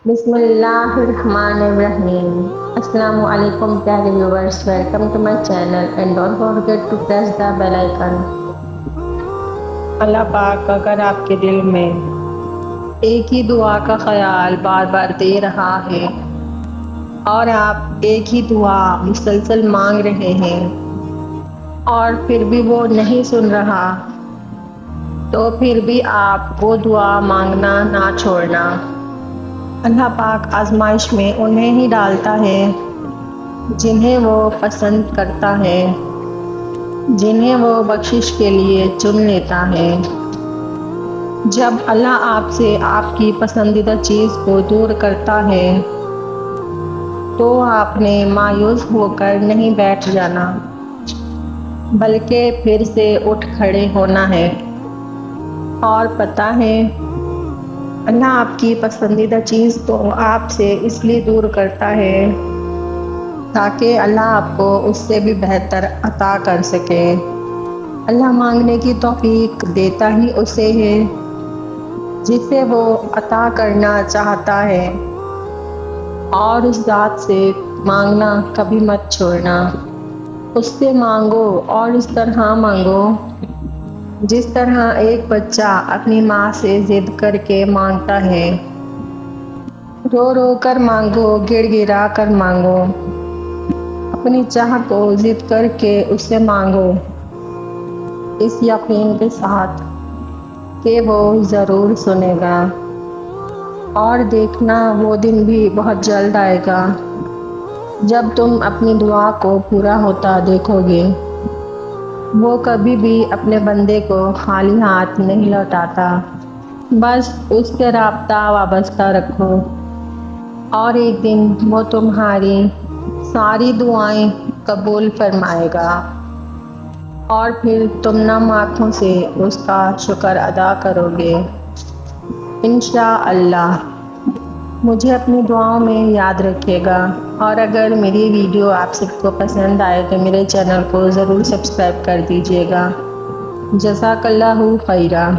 بسم اللہ الرحمن الرحیم۔ السلام علیکم پیارے viewers, welcome to my channel and don't forget to press the bell icon. Allah پاک اگر آپ کے دل میں ایک ہی دعا کا خیال بار بار دے رہا ہے اور آپ ایک ہی دعا مسلسل مانگ رہے ہیں اور پھر بھی وہ نہیں سن رہا، تو پھر بھی آپ وہ دعا مانگنا نہ چھوڑنا۔ اللہ پاک آزمائش میں انہیں ہی ڈالتا ہے جنہیں وہ پسند کرتا ہے، جنہیں وہ بخشش کے لیے چن لیتا ہے۔ جب اللہ آپ سے آپ کی پسندیدہ چیز کو دور کرتا ہے تو آپ نے مایوس ہو کر نہیں بیٹھ جانا، بلکہ پھر سے اٹھ کھڑے ہونا ہے۔ اور پتہ ہے، اللہ آپ کی پسندیدہ چیز کو آپ سے اس لیے دور کرتا ہے تاکہ اللہ آپ کو اس سے بھی بہتر عطا کر سکے۔ اللہ مانگنے کی توفیق دیتا ہی اسے ہے جسے وہ عطا کرنا چاہتا ہے، اور اس ذات سے مانگنا کبھی مت چھوڑنا۔ اس سے مانگو اور اس طرح مانگو جس طرح ایک بچہ اپنی ماں سے ضد کر کے مانگتا ہے۔ رو رو کر مانگو، گڑ گڑا کر مانگو، اپنی چاہ کو ضد کر کے اس سے مانگو، اس یقین کے ساتھ کہ وہ ضرور سنے گا۔ اور دیکھنا، وہ دن بھی بہت جلد آئے گا جب تم اپنی دعا کو پورا ہوتا دیکھو گے۔ وہ کبھی بھی اپنے بندے کو خالی ہاتھ نہیں لوٹاتا، بس اس سے رابطہ وابستہ رکھو اور ایک دن وہ تمہاری ساری دعائیں قبول فرمائے گا، اور پھر تم نم آنکھوں سے اس کا شکر ادا کرو گے انشاءاللہ۔ مجھے اپنی دعاؤں میں یاد رکھیے گا، اور اگر میری ویڈیو آپ سب کو پسند آئے تو میرے چینل کو ضرور سبسکرائب کر دیجیے گا۔ جزاک اللہ خیرا۔